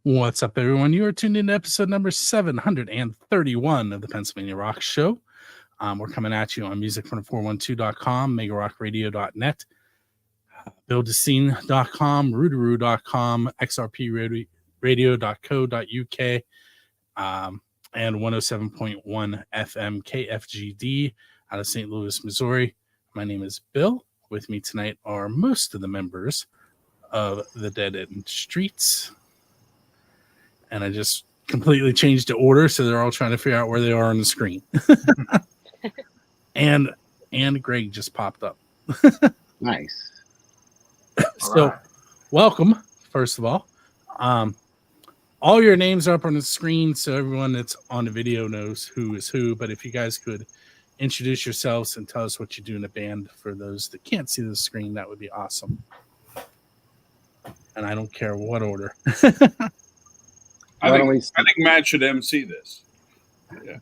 What's up, everyone? You are tuned in to episode number 731 of the Pennsylvania Rock Show. We're coming at you on musicfrom412.com, megarockradio.net, buildascene.com, rootaroo.com, xrpradio.co.uk, and 107.1 FM KFGD out of St. Louis, Missouri. My name is Bill. With me tonight are most of the members of the Dead End Streets. And I just completely changed the order, so they're all trying to figure out where they are on the screen. and Greg just popped up. Nice. So, welcome, first of all. All your names are up on the screen, so everyone that's on the video knows who is who. But if you guys could introduce yourselves and tell us what you do in the band for those that can't see the screen, that would be awesome. And I don't care what order. I think Matt should MC this. Yeah.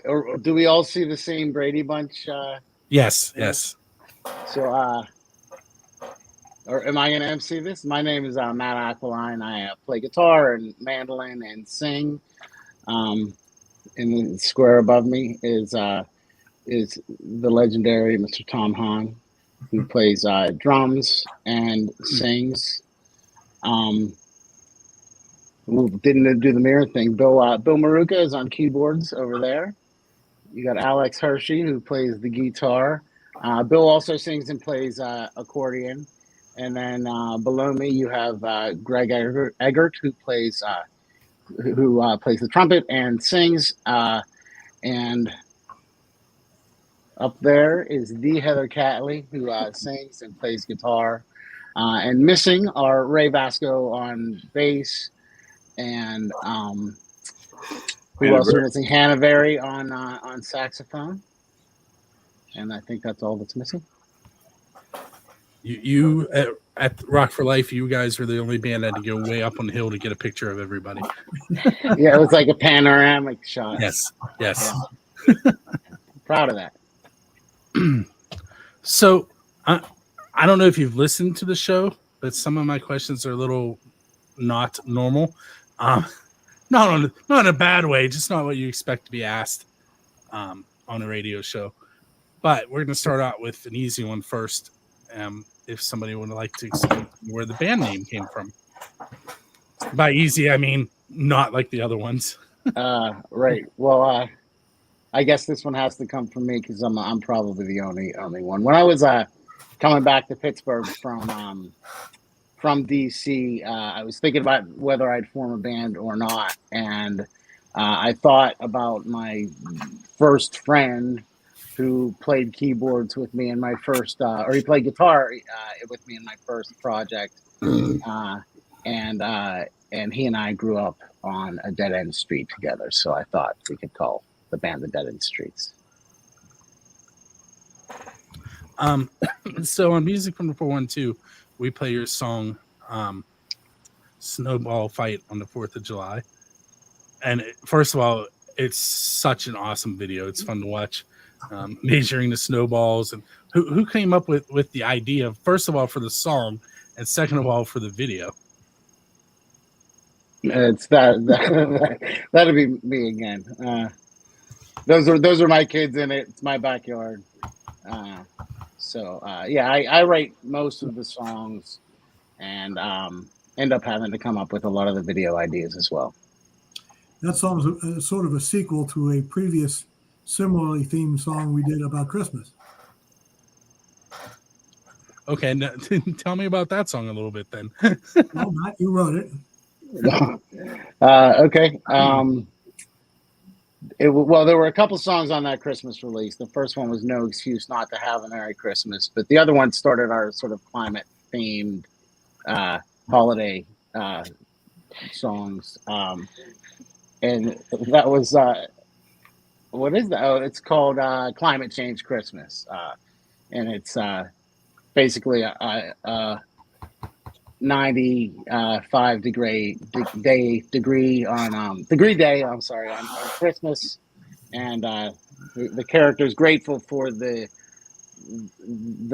Or do we all see the same Brady Bunch? Yes. So, or am I going to MC this? My name is Matt Aquiline. I play guitar and mandolin and sing. In the square above me is the legendary Mr. Tom Hohn, who plays drums and sings. Didn't do the mirror thing. Bill Maruca is on keyboards over there. You got Alex Hershey, who plays the guitar. Bill also sings and plays accordion. And then below me, you have Greg Eggert, who plays the trumpet and sings. And up there is the Heather Catley, who sings and plays guitar. And missing are Ray Vasko on bass. And who else are missing? Hannah Berry on saxophone, and I think that's all that's missing. You at Rock for Life, you guys were the only band that had to go way up on the hill to get a picture of everybody. Yeah, it was like a panoramic shot. Yes. Yeah. Proud of that. So I don't know if you've listened to the show, but some of my questions are a little not normal. Not in a bad way, just not what you expect to be asked on a radio show. But we're going to start out with an easy one first. If somebody would like to explain where the band name came from. By easy, I mean not like the other ones. Right. Well, I guess this one has to come from me because I'm probably the only one. When I was coming back to Pittsburgh from DC, I was thinking about whether I'd form a band or not, and I thought about my first friend who played keyboards with me in my first, or he played guitar with me in my first project, and he and I grew up on a dead end street together, so I thought we could call the band the Dead End Streets. So on Music from the 412, we play your song Snowball Fight on the 4th of July. And first of all, it's such an awesome video. It's fun to watch, measuring the snowballs. And who came up with the idea, first of all, for the song, and second of all, for the video? It's that'd be me again. Those are my kids in it. It's my backyard. So I write most of the songs and end up having to come up with a lot of the video ideas as well. That song is sort of a sequel to a previous similarly themed song we did about Christmas. Okay, now, tell me about that song a little bit then. Well, Matt, you wrote it. Okay. There were a couple songs on that Christmas release. The first one was No Excuse Not to Have a Merry Christmas, but the other one started our sort of climate-themed holiday songs. And that was, what is that? Oh, it's called Climate Change Christmas. And it's basically a 95 degree on Christmas, and the character is grateful for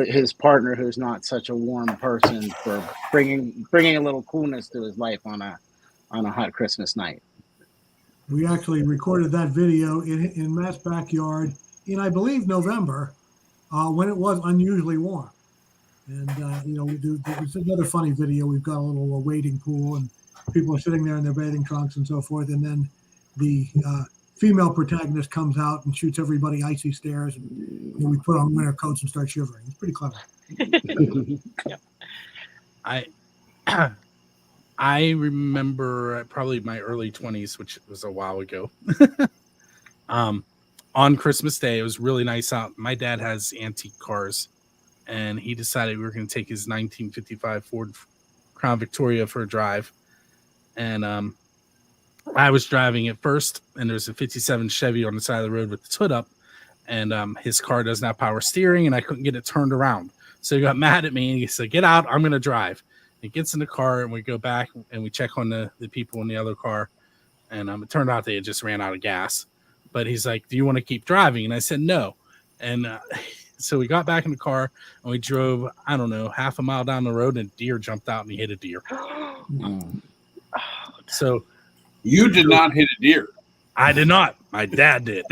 his partner, who's not such a warm person, for bringing a little coolness to his life on a on a hot Christmas night. We actually recorded that video in Matt's backyard in, I believe, November, when it was unusually warm. And, it's another funny video. We've got a little wading pool, and people are sitting there in their bathing trunks and so forth. And then the female protagonist comes out and shoots everybody icy stares. And we put on winter coats and start shivering. It's pretty clever. I remember probably my early 20s, which was a while ago. On Christmas Day, it was really nice out. My dad has antique cars, and he decided we were going to take his 1955 Ford Crown Victoria for a drive. And I was driving it first, and there's a 57 Chevy on the side of the road with the hood up, and his car doesn't have power steering, and I couldn't get it turned around. So he got mad at me, and he said, "Get out, I'm going to drive." He gets in the car, and we go back, and we check on the people in the other car, and it turned out they had just ran out of gas. But he's like, "Do you want to keep driving?" And I said, "No." And so we got back in the car, and we drove, I don't know, half a mile down the road, and a deer jumped out, and he hit a deer. So you did not hit a deer. I did not. My dad did.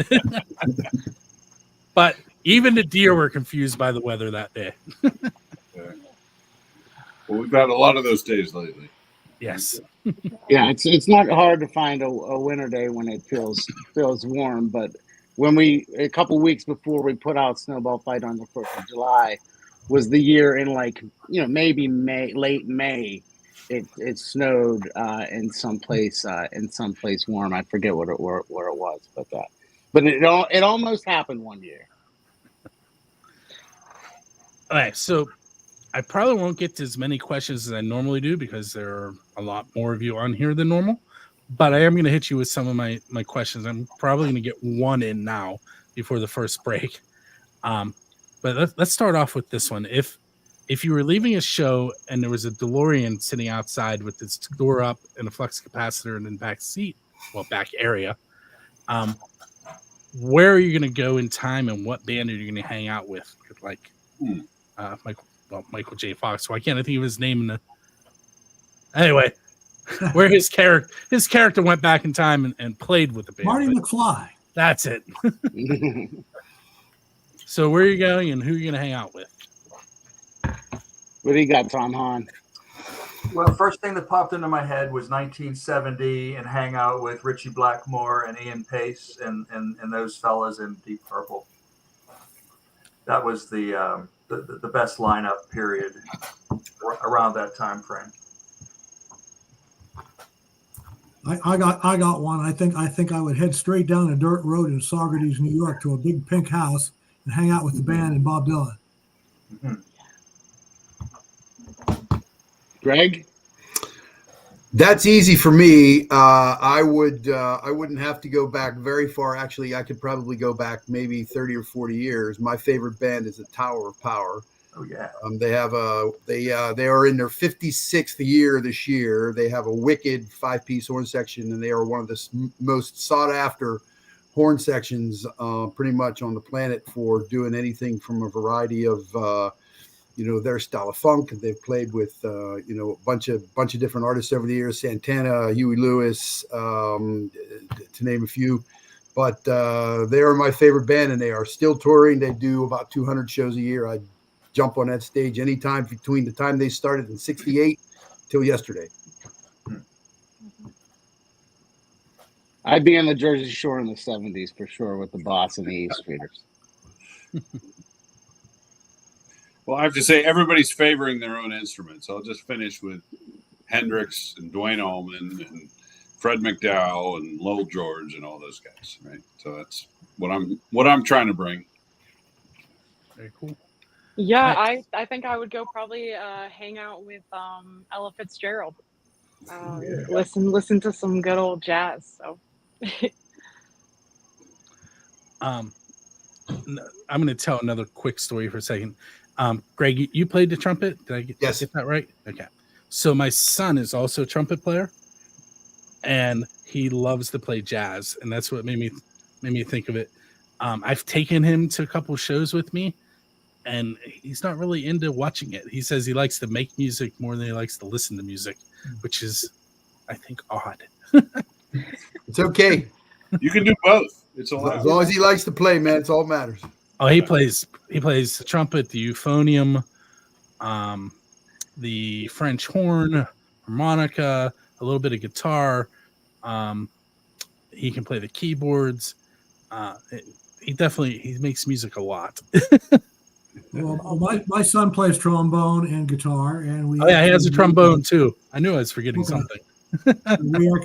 But even the deer were confused by the weather that day. Well, we've had a lot of those days lately. Yes. Yeah, it's not hard to find a winter day when it feels warm, but when a couple weeks before we put out Snowball Fight on the 4th of July was the year in maybe late May, it snowed in some place warm. I forget where it was, but it almost happened one year. All right, so I probably won't get to as many questions as I normally do because there are a lot more of you on here than normal. But I am going to hit you with some of my questions. I'm probably going to get one in now before the first break. But let's start off with this one. If you were leaving a show and there was a DeLorean sitting outside with its door up and a flux capacitor in the back seat, back area, where are you going to go in time, and what band are you going to hang out with? Like Michael J. Fox. Why can't I think of his name? Anyway, where his character went back in time and played with the band. Marty McFly. That's it. So where are you going, and who are you going to hang out with? What do you got, Tom Hohn? Well, first thing that popped into my head was 1970 and hang out with Richie Blackmore and Ian Pace and those fellas in Deep Purple. That was the best lineup period around that time frame. I got one. I think I would head straight down a dirt road in Saugerties, New York, to a big pink house and hang out with the band and Bob Dylan. Mm-hmm. Greg? That's easy for me. I wouldn't have to go back very far. Actually, I could probably go back maybe 30 or 40 years. My favorite band is the Tower of Power. Oh yeah. They are in their 56th year this year. They have a wicked 5-piece horn section, and they are one of the most sought after horn sections pretty much on the planet for doing anything from a variety of their style of funk. They've played with a bunch of different artists over the years, Santana, Huey Lewis, to name a few. But they are my favorite band, and they are still touring. They do about 200 shows a year. I jump on that stage anytime between the time they started in '68 till yesterday. I'd be on the Jersey Shore in the 70s for sure with the Boss and the East Streeters. Well, I have to say everybody's favoring their own instruments. I'll just finish with Hendrix and Dwayne Allman and Fred McDowell and Lowell George and all those guys, right? So that's what I'm trying to bring. Very cool. Yeah, I think I would go probably hang out with Ella Fitzgerald. Listen to some good old jazz. So I'm going to tell another quick story for a second. Greg, you played the trumpet. Did I get that right? Okay. So my son is also a trumpet player, and he loves to play jazz, and that's what made me think of it. I've taken him to a couple shows with me, and he's not really into watching it. He says he likes to make music more than he likes to listen to music, which is I think, odd. It's okay. You can do both. It's As allowed. long as he likes to play, man, it's all that matters. Oh, he plays the trumpet, the euphonium, the French horn, harmonica, a little bit of guitar. He can play the keyboards. He makes music a lot. Well, my son plays trombone and guitar, and He has a trombone too. I knew I was forgetting something.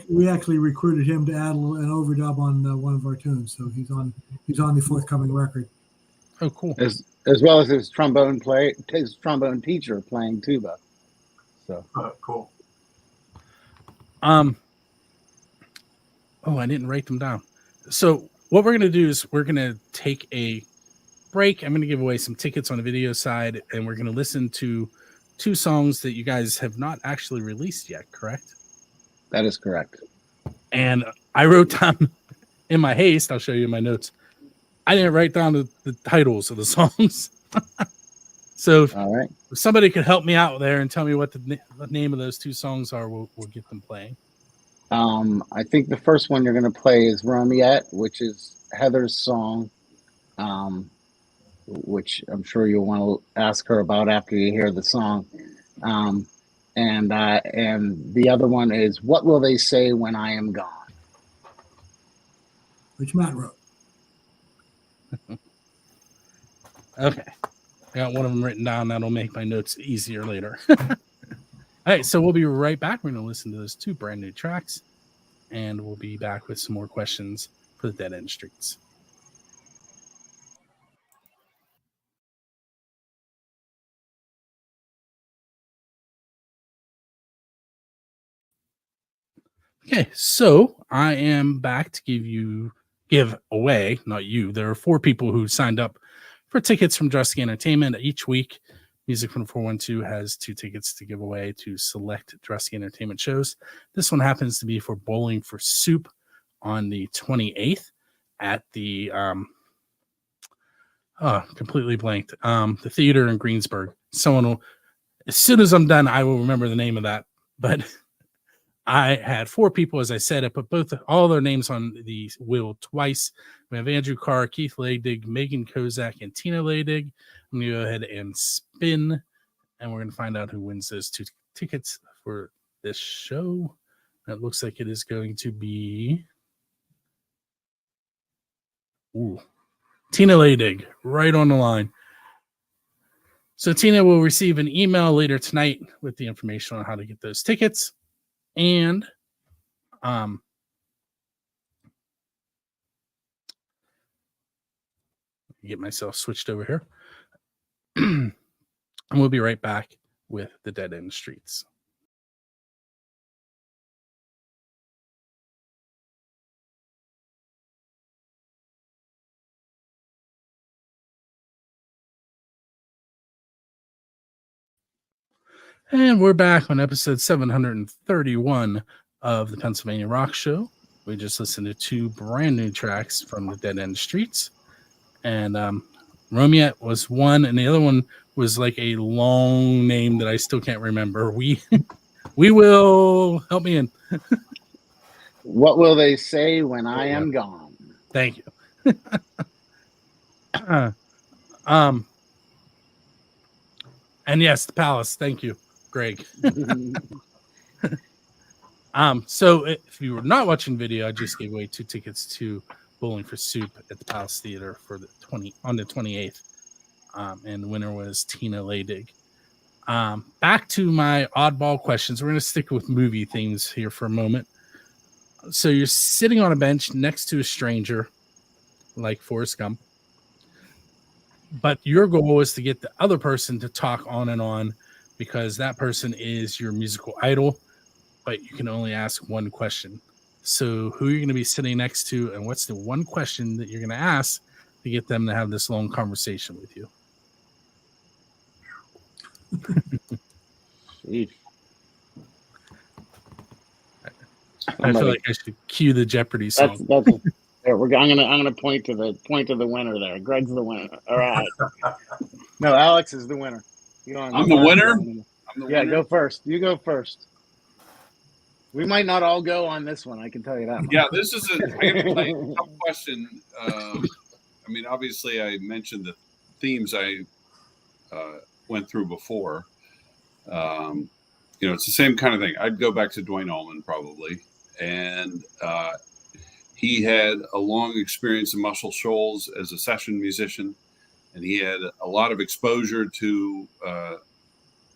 we actually recruited him to add an overdub on one of our tunes, so he's on the forthcoming record. Oh, cool. As well as his trombone teacher playing tuba. So Cool. Oh, I didn't write them down. So what we're going to do is we're going to take a break. I'm going to give away some tickets on the video side, and we're going to listen to 2 songs that you guys have not actually released yet, correct? that is correct. And I wrote down in my haste, I'll show you my notes. I didn't write down the titles of the songs. So All right. if somebody could help me out there and tell me what the name of those 2 songs are, we'll get them playing. I think the first one you're going to play is Romiette, which is Heather's song, which I'm sure you'll want to ask her about after you hear the song. And the other one is What Will They Say When I Am Gone? Which Matt wrote. Okay. I got one of them written down. That'll make my notes easier later. All right. So we'll be right back. We're going to listen to those 2 brand new tracks, and we'll be back with some more questions for the Dead End Streets. Okay, so I am back to give away, not you. There are 4 people who signed up for tickets from Drusky Entertainment each week. Music from 412 has 2 tickets to give away to select Drusky Entertainment shows. This one happens to be for Bowling for Soup on the 28th at the completely blanked. The theater in Greensburg. Someone will, as soon as I'm done, I will remember the name of that. But I had 4 people, as I said. I put all their names on the wheel twice. We have Andrew Carr, Keith Leydig, Megan Kozak, and Tina Leydig. I'm going to go ahead and spin, and we're going to find out who wins those 2 tickets for this show. It looks like it is going to be Tina Leydig, right on the line. So Tina will receive an email later tonight with the information on how to get those tickets. And get myself switched over here. And we'll be right back with the Dead End Streets. And we're back on episode 731 of the Pennsylvania Rock Show. We just listened to 2 brand new tracks from the Dead End Streets. And Romiette was one, and the other one was like a long name that I still can't remember. We will help me in. What Will They Say When I Am Gone? Thank you. And yes, the Palace. Thank you, Greg. So if you were not watching video, I just gave away 2 tickets to Bowling for Soup at the Palace Theater for the 28th. And the winner was Tina Leydig. Back to my oddball questions. We're going to stick with movie themes here for a moment. So you're sitting on a bench next to a stranger, like Forrest Gump. But your goal is to get the other person to talk on and on because that person is your musical idol, but you can only ask one question. So who are you going to be sitting next to, and what's the one question that you're going to ask to get them to have this long conversation with you? I feel like I should cue the Jeopardy song. I'm gonna point to the winner there. Greg's the winner. All right. No, Alex is the winner. I'm the winner. Yeah, go first. You go first. We might not all go on this one. I can tell you that much. Yeah, this is a tough question. I mean, obviously, I mentioned the themes I went through before. It's the same kind of thing. I'd go back to Dwayne Allman probably, and he had a long experience in Muscle Shoals as a session musician, and he had a lot of exposure to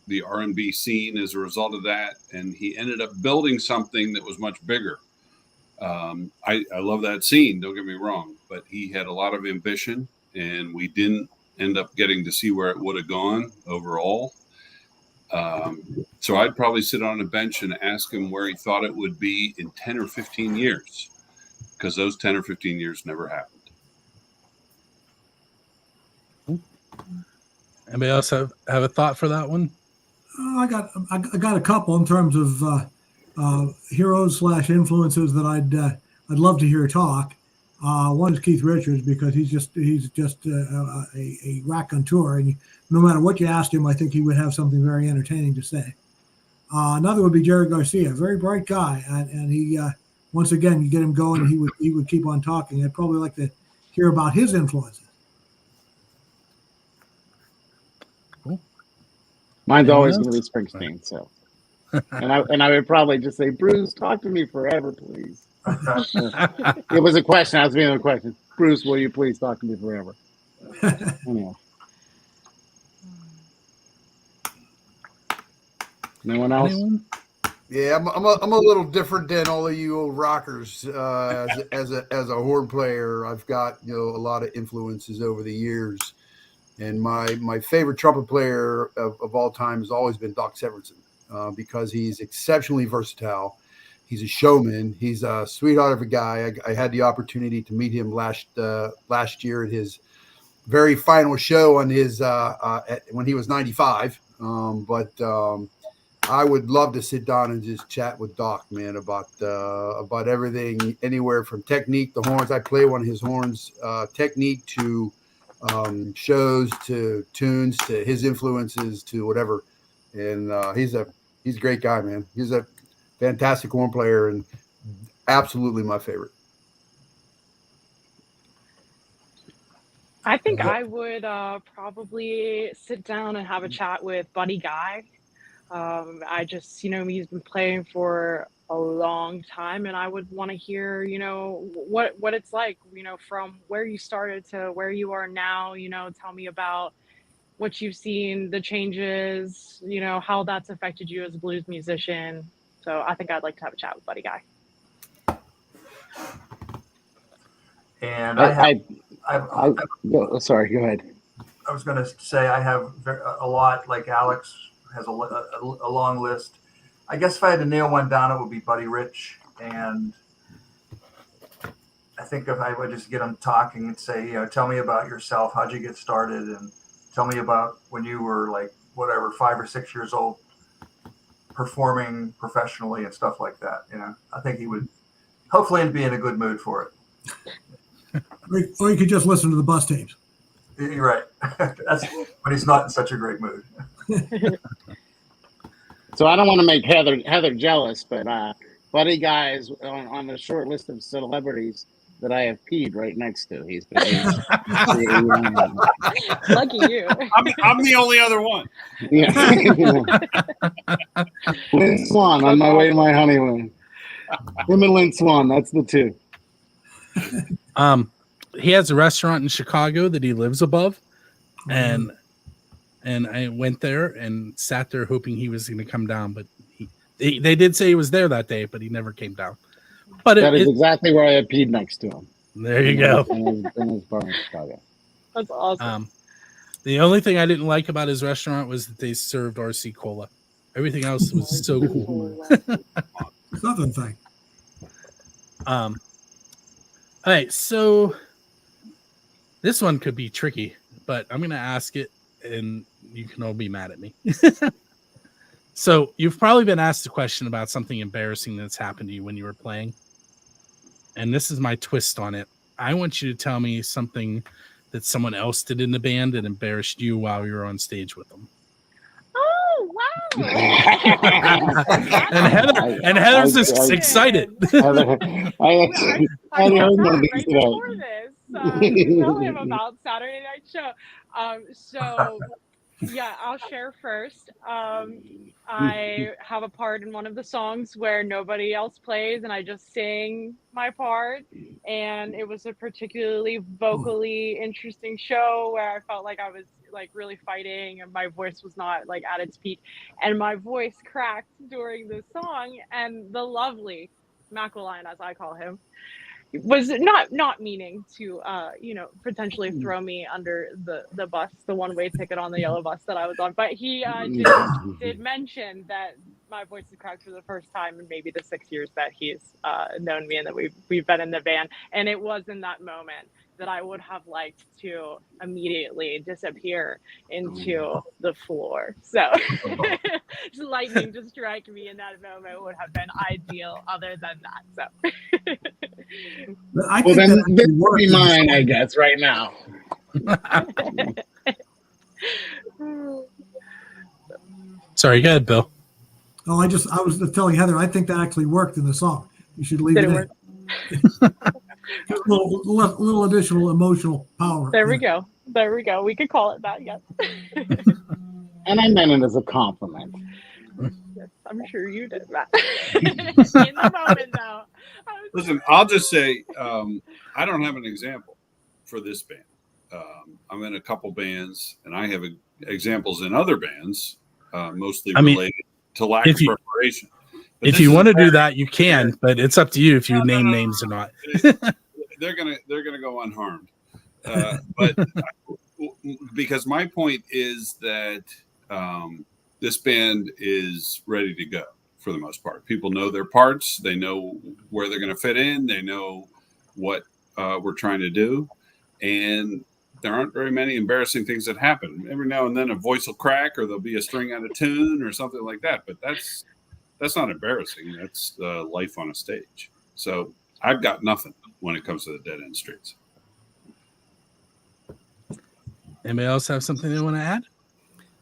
the R&B scene as a result of that, and he ended up building something that was much bigger. I love that scene, don't get me wrong, but he had a lot of ambition, and we didn't end up getting to see where it would have gone overall. So I'd probably sit on a bench and ask him where he thought it would be in 10 or 15 years, because those 10 or 15 years never happened. Anybody else have a thought for that one? I got a couple in terms of heroes / influences that I'd love to hear talk. One is Keith Richards, because he's just a raconteur, and no matter what you asked him, I think he would have something very entertaining to say. Another would be Jerry Garcia, very bright guy, and he once again, you get him going, he would keep on talking. I'd probably like to hear about his influences. Mine's always going to be Springsteen. So, and I would probably just say, Bruce, talk to me forever, please. It was a question. I was being a question. Bruce, will you please talk to me forever? Anyway. No one else? Anyone? Yeah, I'm a little different than all of you old rockers. As a horn player, I've got a lot of influences over the years. And my favorite trumpet player of all time has always been Doc Severinsen, because he's exceptionally versatile. He's a showman. He's a sweetheart of a guy. I had the opportunity to meet him last year at his very final show on his when he was 95. But I would love to sit down and just chat with Doc, man, about everything, anywhere from technique, the horns. I play one of his horns, technique to shows, to tunes, to his influences, to whatever. And he's a great guy, man. He's a fantastic horn player and absolutely my favorite. I think I would probably sit down and have a chat with Buddy Guy. I just, he's been playing for a long time, and I would want to hear, what it's like, from where you started to where you are now. Tell me about what you've seen, the changes, how that's affected you as a blues musician. So I think I'd like to have a chat with Buddy Guy. And sorry, go ahead. I was going to say I have a lot, like Alex has a long list. I guess if I had to nail one down, it would be Buddy Rich. And I think if I would just get him talking and say, tell me about yourself. How'd you get started? And tell me about when you were 5 or 6 years old, performing professionally and stuff like that. I think he would hopefully be in a good mood for it. Or you could just listen to the bus tapes. You're right. That's when he's not in such a great mood. So I don't want to make Heather jealous, but Buddy Guy is on the short list of celebrities that I have peed right next to. He's Lucky you. I'm the only other one. Yeah. Lynn Swan on my way to my honeymoon. Him and Lynn Swan, that's the two. He has a restaurant in Chicago that he lives above, and I went there and sat there hoping he was going to come down, but they did say he was there that day, but he never came down. But that is exactly where I had peed next to him. There you go. In his bar in Chicago. That's awesome. The only thing I didn't like about his restaurant was that they served RC Cola. Everything else was so cool. Southern thing. All right, so this one could be tricky, but I'm going to ask it, and you can all be mad at me. So you've probably been asked a question about something embarrassing that's happened to you when you were playing. And this is my twist on it. I want you to tell me something that someone else did in the band that embarrassed you while you were on stage with them. Oh, and Heather's just excited. I heard one of these today. Before this, tell him about Saturday Night Show. So yeah, I'll share first. I have a part in one of the songs where nobody else plays, and I just sing my part. And it was a particularly vocally interesting show where I felt like I was like really fighting, and my voice was not like at its peak, and my voice cracked during the song. And the lovely Matt Aquiline, as I call him, was not meaning to potentially throw me under the bus, the one-way ticket on the yellow bus that I was on, but he did mention that my voice is cracked for the first time in maybe the 6 years that he's known me and that we've been in the band. And it was in that moment that I would have liked to immediately disappear into the floor. So lightning to strike me in that moment would have been ideal. Other than that, so. Well, then this would be mine, I guess, right now. Sorry, go ahead, Bill. Oh, I was telling Heather, I think that actually worked in the song. You should leave it in. A little additional emotional power. There we go. We could call it that, yes. And I meant it as a compliment. Yes, I'm sure you did that. In the moment, though. Listen, I'll just say I don't have an example for this band. I'm in a couple bands, and I have examples in other bands, mostly related to lack of preparation. But if you want to do that, you can, but it's up to you if you name names or not. They're gonna go unharmed. But because my point is that this band is ready to go for the most part. People know their parts. They know where they're going to fit in. They know what we're trying to do. And there aren't very many embarrassing things that happen. Every now and then a voice will crack, or there'll be a string out of tune or something like that. But that's not embarrassing. That's life on a stage. So I've got nothing when it comes to the dead end streets. Anybody else have something they want to add?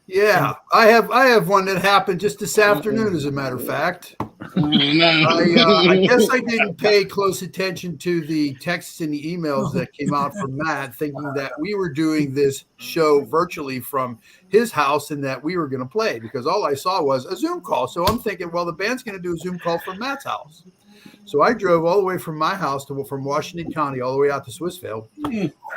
Yeah, I have one that happened just this afternoon, as a matter of fact. I guess I didn't pay close attention to the texts and the emails that came out from Matt, thinking that we were doing this show virtually from his house and that we were going to play, because all I saw was a Zoom call. So I'm thinking, well, the band's going to do a Zoom call from Matt's house. So I drove all the way from my house from Washington County all the way out to Swissvale.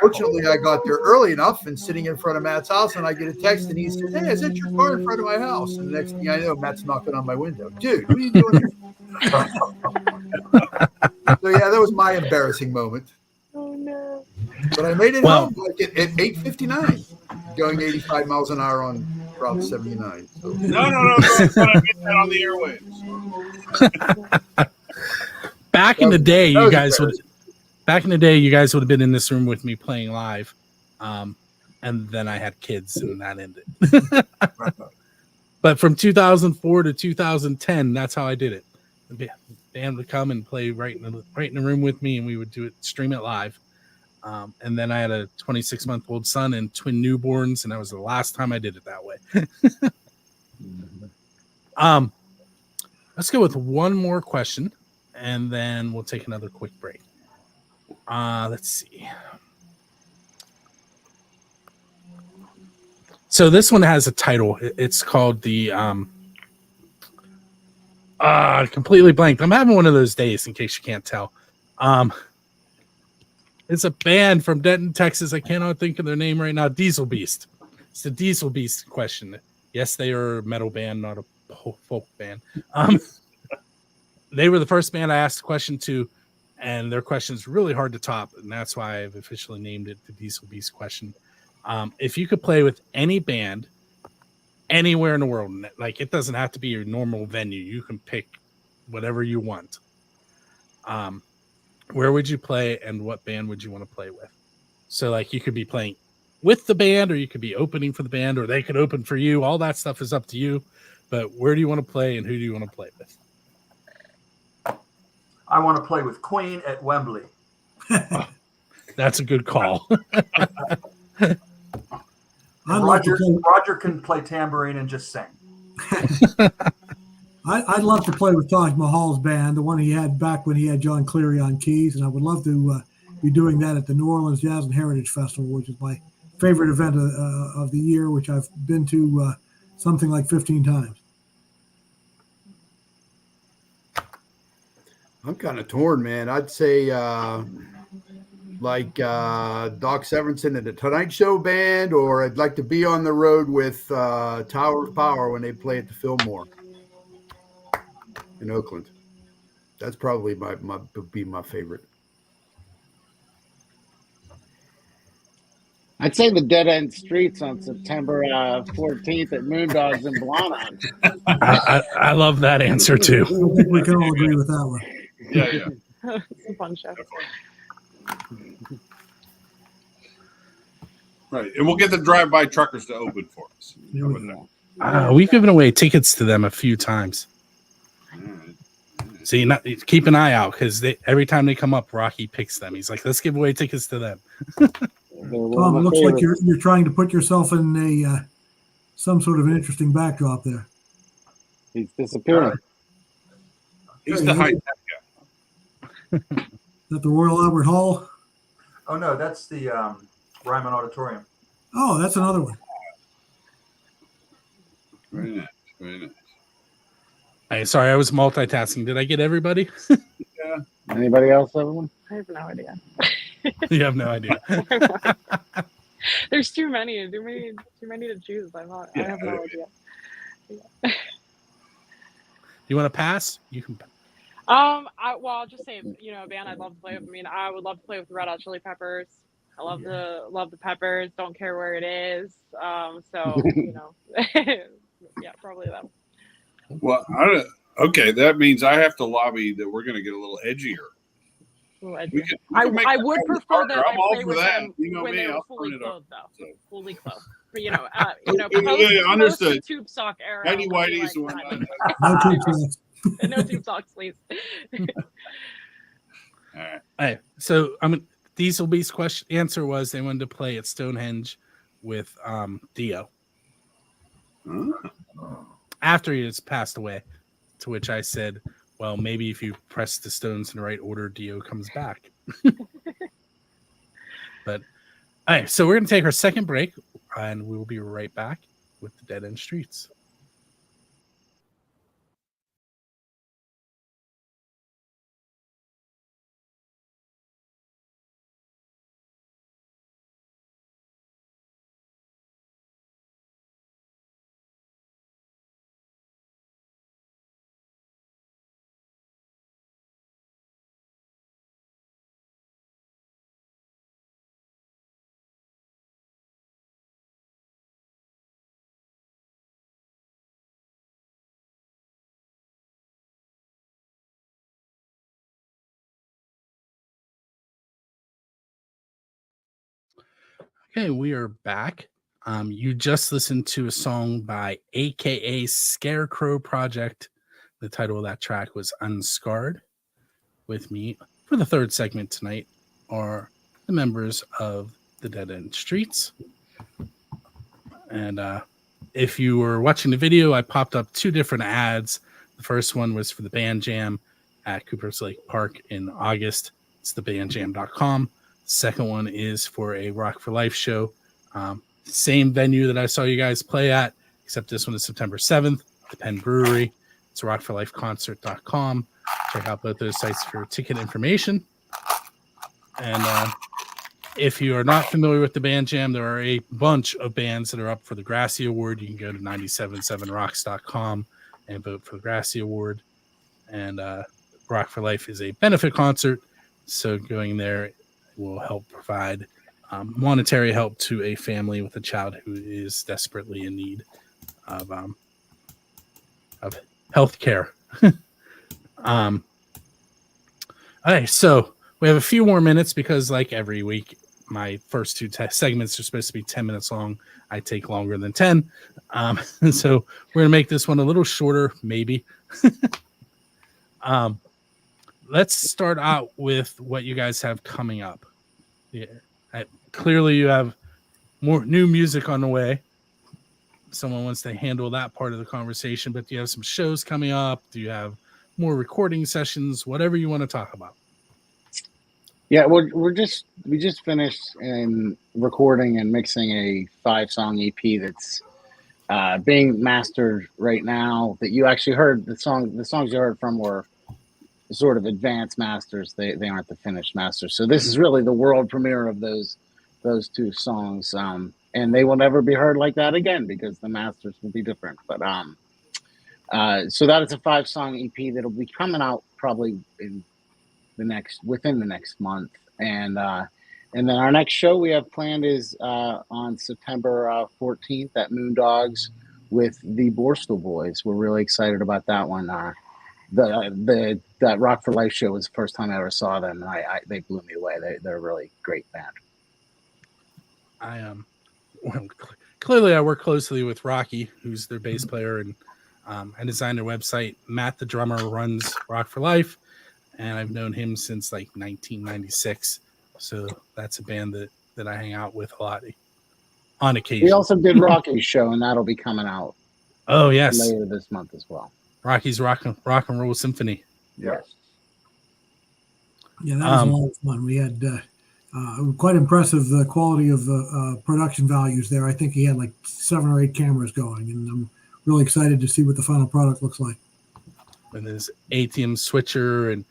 Fortunately, I got there early enough and sitting in front of Matt's house, and I get a text, and he says, "Hey, I sent your car in front of my house." And the next thing I know, Matt's knocking on my window. Dude, what are you doing here? So yeah, that was my embarrassing moment. Oh no! But I made it home like at 8:59, going 85 miles an hour on Route 79. So. No. But I get that on the airwaves. Back in the day, you guys would have been in this room with me playing live, and then I had kids, and that ended. But from 2004 to 2010, that's how I did it. The band would come and play right in the room with me, and we would stream it live. And then I had a 26-month-old son and twin newborns, and that was the last time I did it that way. Let's go with one more question, and then we'll take another quick break. Let's see. So this one has a title. It's called the completely blanked. I'm having one of those days, in case you can't tell. It's a band from Denton, Texas. I cannot think of their name right now. Diesel Beast. It's the Diesel Beast question. Yes, they are a metal band, not a folk band. They were the first band I asked a question to, and their question is really hard to top, and that's why I've officially named it the Diesel Beast question. If you could play with any band anywhere in the world, like it doesn't have to be your normal venue, you can pick whatever you want. Where would you play, and what band would you want to play with? So like you could be playing with the band, or you could be opening for the band, or they could open for you. All that stuff is up to you. But where do you want to play, and who do you want to play with? I want to play with Queen at Wembley. That's a good call. Roger can play tambourine and just sing. I'd love to play with Taj Mahal's band, the one he had back when he had John Cleary on keys, and I would love to be doing that at the New Orleans Jazz and Heritage Festival, which is my favorite event of the year, which I've been to something like 15 times. I'm kind of torn, man. I'd say like Doc Severinsen and the Tonight Show band, or I'd like to be on the road with Tower of Power when they play at the Fillmore in Oakland. That's probably would be my favorite. I'd say the Dead End Streets on September 14th at Moondogs in Blonde. I love that answer too. I think we can all agree with that one. Yeah. It's a fun show. Right. And we'll get the drive-by truckers to open for us. There we go. We've given away tickets to them a few times. All right. So keep an eye out, because every time they come up, Rocky picks them. He's like, let's give away tickets to them. Tom, it looks like you're trying to put yourself in some sort of an interesting backdrop there. He's disappearing. He's the high-tech guy. Is that the Royal Albert Hall? Oh no, that's the Ryman Auditorium. Oh, that's another one. Very nice. Very nice. Hey, sorry, I was multitasking. Did I get everybody? Yeah. Anybody else have one? I have no idea. You have no idea. There's too many to choose. I have no idea. Yeah. You want to pass? You can. I'll just say, a band I'd love to play with. I mean, I would love to play with the Red Hot Chili Peppers. I love the Peppers. Don't care where it is. So yeah, probably them. Well, okay, that means I have to lobby that we're going to get a little edgier. I would prefer that I'm all I play for with that. them You know when me, they were I'll fully turn it up. clothed, though. So. Fully clothed. But Understood. Tube sock era. Tidy would be whities and like whatnot. No tube socks. that. No tube socks, please. All right. Hey, so Dieselbeast's answer was they wanted to play at Stonehenge with Dio after he has passed away. To which I said, well, maybe if you press the stones in the right order, Dio comes back. But all right, so we're going to take our second break, and we will be right back with the Dead End Streets. Okay, we are back. You just listened to a song by AKA Scarecrow Project. The title of that track was Unscarred. With me for the third segment tonight are the members of the Dead End Streets. And if you were watching the video, I popped up two different ads. The first one was for the Band Jam at Cooper's Lake Park in August. It's thebandjam.com. Second one is for a Rock for Life show. Same venue that I saw you guys play at, except this one is September 7th, the Penn Brewery. It's rockforlifeconcert.com. Check out both those sites for ticket information. And if you are not familiar with the Band Jam, there are a bunch of bands that are up for the Grassy Award. You can go to 977rocks.com and vote for the Grassy Award. And Rock for Life is a benefit concert, so going there will help provide monetary help to a family with a child who is desperately in need of health care. Okay, so we have a few more minutes because, like every week, my first two segments are supposed to be 10 minutes long. I take longer than 10. So we're going to make this one a little shorter, maybe. Let's start out with what you guys have coming up. Yeah, clearly you have more new music on the way. someone wants to handle that part of the conversation. But do you have some shows coming up? Do you have more recording sessions? Whatever you want to talk about. Yeah, we just finished in recording and mixing a 5-song EP that's being mastered right now. That you actually heard the songs you heard from were sort of advanced masters. They aren't the finished masters. So this is really the world premiere of those 2 songs. And they will never be heard like that again because the masters will be different. But so that is a 5-song EP that'll be coming out probably within the next month. And then our next show we have planned is on September 14th at Moondogs with the Borstal Boys. We're really excited about that one. That Rock for Life show was the first time I ever saw them, and they blew me away. They're a really great band. Well, clearly I work closely with Rocky, who's their bass player, and I designed their website. Matt, the drummer, runs Rock for Life, and I've known him since like 1996. So that's a band that I hang out with a lot on occasion. We also did Rocky's show, and that'll be coming out. Oh yes, later this month as well. Rocky's Rock and Roll Symphony. Yes. Yeah, that was a lot of fun. We had quite impressive the quality of the production values there. I think he had like 7 or 8 cameras going, and I'm really excited to see what the final product looks like. And there's ATM switcher, and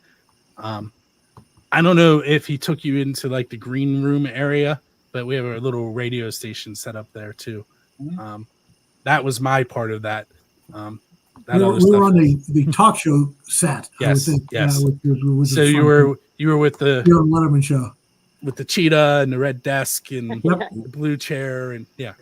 I don't know if he took you into like the green room area, but we have a little radio station set up there too. That was my part of that. We were on the talk show set. Yes, yes. So you were with the Letterman show with the cheetah and the red desk and the blue chair, and it's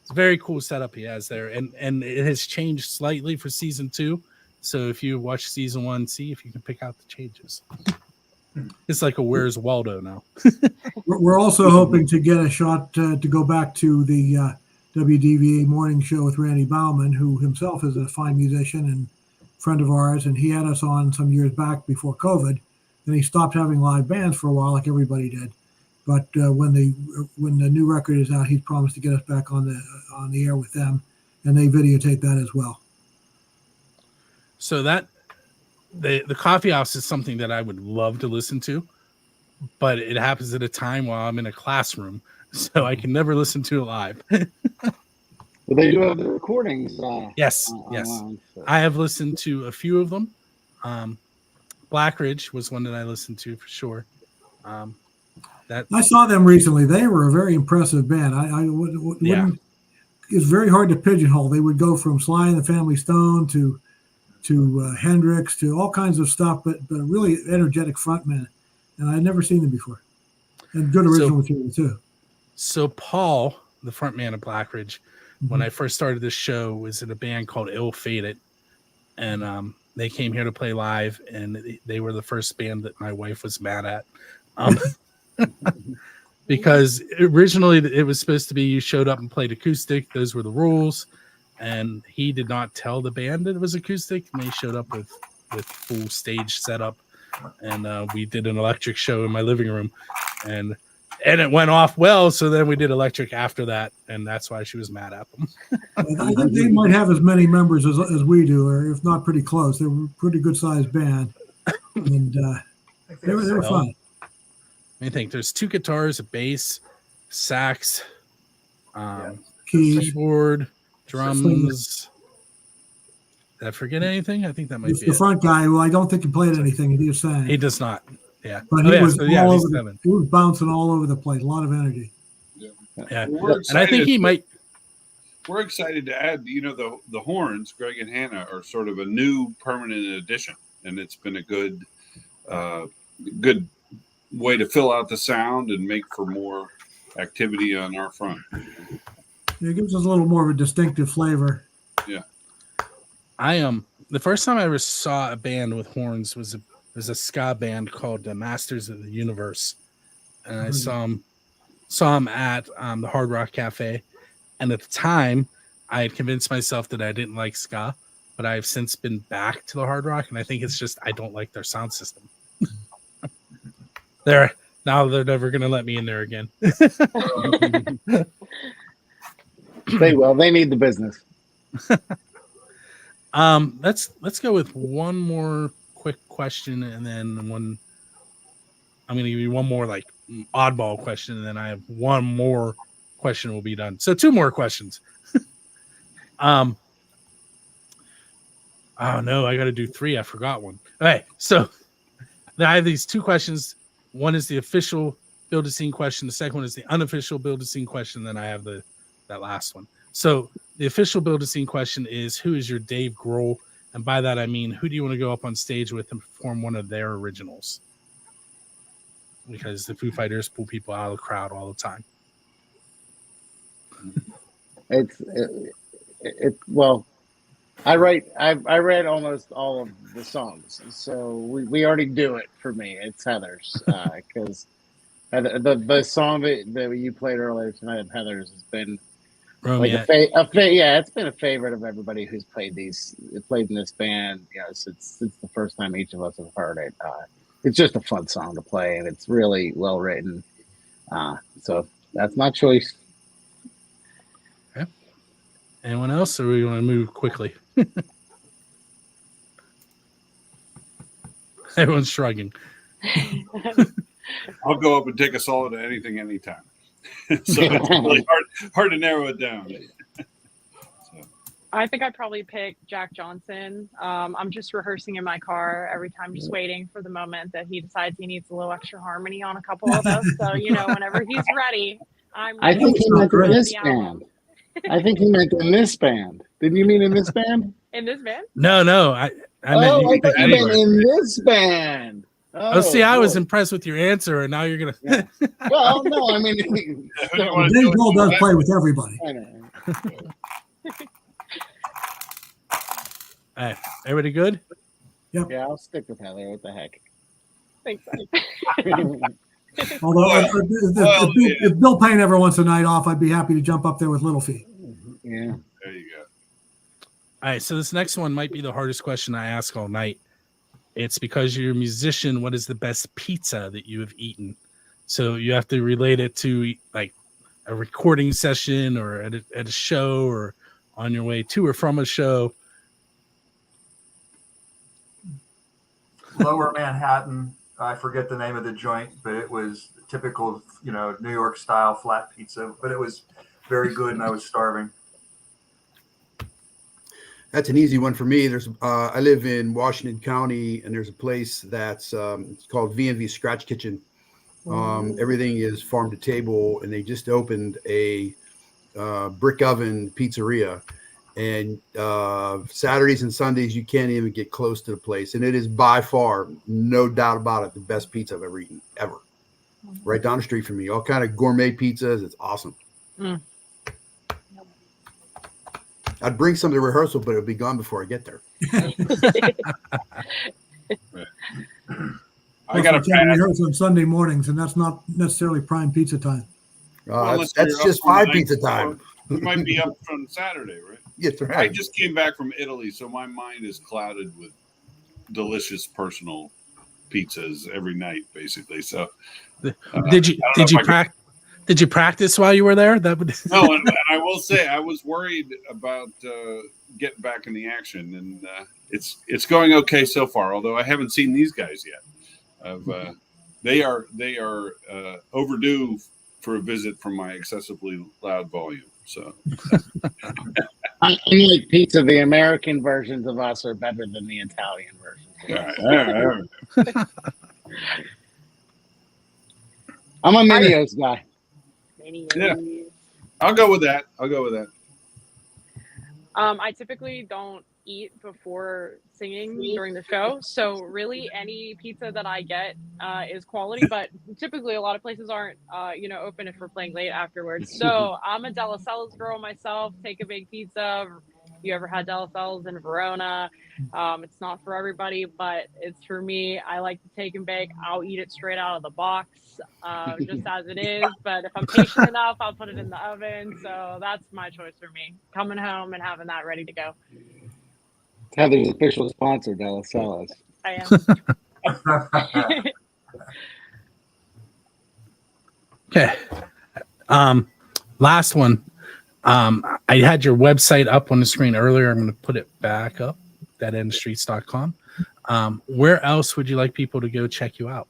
a very cool setup he has there, and it has changed slightly for season 2. So if you watch season 1, see if you can pick out the changes. It's like a Where's Waldo now. We're also hoping to get a shot to go back to the WDVA morning show with Randy Bauman, who himself is a fine musician and friend of ours, and he had us on some years back before COVID. Then he stopped having live bands for a while, like everybody did. But when the new record is out, he's promised to get us back on the air with them, and they videotape that as well. So that the Coffee House is something that I would love to listen to, but it happens at a time while I'm in a classroom, so I can never listen to it live. Well, they do have the recordings. Yes. Online, so. I have listened to a few of them. Black Ridge was one that I listened to for sure. I saw them recently. They were a very impressive band. Wouldn't. It's very hard to pigeonhole. They would go from Sly and the Family Stone to Hendrix to all kinds of stuff, but a really energetic frontman. And I'd never seen them before. And good original material too. So Paul, the frontman of Black Ridge, when I first started this show, was in a band called Ill Fated, and they came here to play live, and they were the first band that my wife was mad at, because originally it was supposed to be you showed up and played acoustic; those were the rules, and he did not tell the band that it was acoustic, and they showed up with full stage setup, and we did an electric show in my living room, and it went off well. So then we did electric after that, and that's why she was mad at them. I think they might have as many members as we do, or if not pretty close. They were a pretty good sized band, and they were fun. I think there's 2 guitars, a bass, sax, keys, keyboard, drums. Did I forget anything? I think that might be the front guy. Well, I don't think he played anything. He just sang. He does not. Yeah, but he was bouncing all over the place. A lot of energy. Yeah, and I think he might. We're excited to add. The horns, Greg and Hannah, are sort of a new permanent addition, and it's been a good way to fill out the sound and make for more activity on our front. It gives us a little more of a distinctive flavor. Yeah, the first time I ever saw a band with horns was a ska band called the Masters of the Universe, and I saw him at the Hard Rock Cafe. And at the time, I had convinced myself that I didn't like ska, but I've since been back to the Hard Rock, and I think it's just I don't like their sound system. They're never going to let me in there again. They will. They need the business. Let's go with one more quick question, and then one. I'm going to give you one more like oddball question, and then I have one more question. Will be done. So 2 more questions. Oh no, I got to do 3. I forgot one. All right, so I have these 2 questions. One is the official build a scene question. The second one is the unofficial build a scene question. Then I have that last one. So the official build a scene question is, who is your Dave Grohl? And by that I mean, who do you want to go up on stage with and perform one of their originals? Because the Foo Fighters pull people out of the crowd all the time. Well, I read almost all of the songs, so we already do it for me. It's Heather's, because the song that you played earlier tonight of Heather's has been like it's been a favorite of everybody who's played in this band, since the first time each of us have heard it. It's just a fun song to play, and it's really well written. So that's my choice. Okay. Anyone else, or we want to move quickly? Everyone's shrugging. I'll go up and take a solo to anything, anytime. So it's really hard to narrow it down. I think I'd probably pick Jack Johnson. I'm just rehearsing in my car every time, just waiting for the moment that he decides he needs a little extra harmony on a couple of those. So, whenever he's ready, I'm ready. I think he meant in this band. I think he meant in this band. Didn't you mean in this band? In this band? No. I meant you meant in this band. Oh, see, I was impressed with your answer, and now you're gonna. Yeah. Well, no, I mean, Dave Grohl does play with everybody. I know. All right, everybody good? Yeah, I'll stick with Heather. What the heck? Thanks. Although if Bill Payne ever wants a night off, I'd be happy to jump up there with Little Feat. Yeah. There you go. All right, so this next one might be the hardest question I ask all night. It's because you're a musician. What is the best pizza that you have eaten? So you have to relate it to like a recording session or at a show or on your way to or from a show. Lower Manhattan. I forget the name of the joint, but it was typical, New York style flat pizza, but it was very good and I was starving. That's an easy one for me. I live in Washington County, and there's a place that's it's called V&V Scratch Kitchen. Everything is farm to table, and they just opened a brick oven pizzeria. And Saturdays and Sundays, you can't even get close to the place. And it is by far, no doubt about it, the best pizza I've ever eaten, ever. Right down the street from me. All kind of gourmet pizzas. It's awesome. I'd bring some to rehearsal, but it'll be gone before I get there. I got a rehearsal on Sunday mornings, and that's not necessarily prime pizza time. That's just 5 pizza time. You might be up from Saturday, right? That's right. I just came back from Italy, so my mind is clouded with delicious personal pizzas every night, basically. So, did you practice while you were there? That would no, and I will say I was worried about getting back in the action, and it's going okay so far. Although I haven't seen these guys yet. They are overdue for a visit from my excessively loud volume. So, unlike pizza, the American versions of us are better than the Italian versions. All right. I'm a Minios guy. Yeah, I'll go with that. I typically don't eat before singing during the show, so really any pizza that I get is quality, but typically a lot of places aren't open if we're playing late afterwards. So I'm a Della Cella's girl myself. Take a big pizza. You ever had Della Cella's in Verona? It's not for everybody, but it's for me. I like to take and bake. I'll eat it straight out of the box, just as it is. But if I'm patient enough, I'll put it in the oven. So that's my choice for me. Coming home and having that ready to go. Heather's official sponsor, Della Cella's. I am. Okay. Last one. I I had your website up on the screen earlier. I'm going to put it back up, deadendstreets.com. Where else would you like people to go check you out?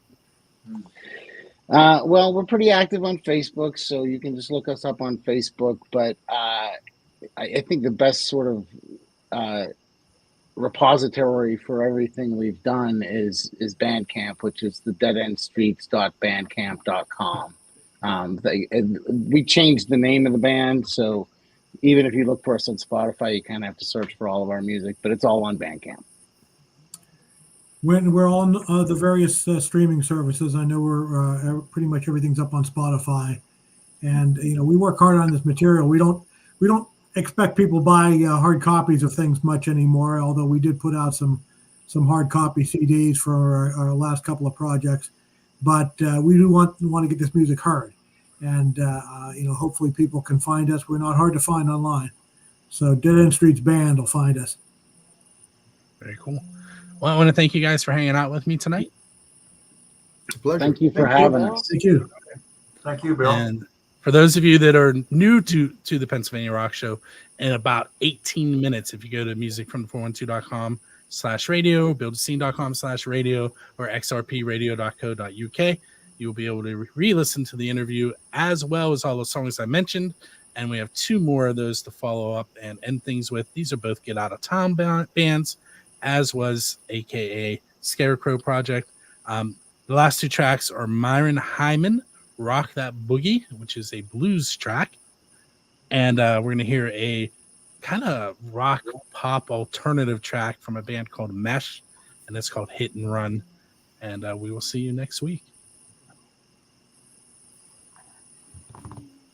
Well, we're pretty active on Facebook, so you can just look us up on Facebook. But I think the best sort of repository for everything we've done is Bandcamp, which is the deadendstreets.bandcamp.com. We changed the name of the band, so even if you look for us on Spotify, you kind of have to search for all of our music, but it's all on Bandcamp. When we're on the various streaming services, I know we're pretty much everything's up on Spotify, and we work hard on this material. We don't expect people to buy hard copies of things much anymore. Although we did put out some hard copy CDs for our last couple of projects, but we do want to get this music heard, and hopefully people can find us. We're not hard to find online, so Dead End Streets Band will find us. Very cool. Well, I want to thank you guys for hanging out with me tonight. Pleasure. Thank you for having us. Thank you. Thank you, Bill. And for those of you that are new to the Pennsylvania Rock Show, in about 18 minutes, if you go to musicfrom412.com/radio, buildascene.com/radio, or xrpradio.co.uk, you'll be able to re-listen to the interview as well as all the songs I mentioned. And we have 2 more of those to follow up and end things with. These are both Get Out of Town bands, as was AKA Scarecrow Project. The last 2 tracks are Myron Hyman, Rock That Boogie, which is a blues track. And we're going to hear a kind of rock pop alternative track from a band called Mesh, and it's called Hit and Run. And we will see you next week.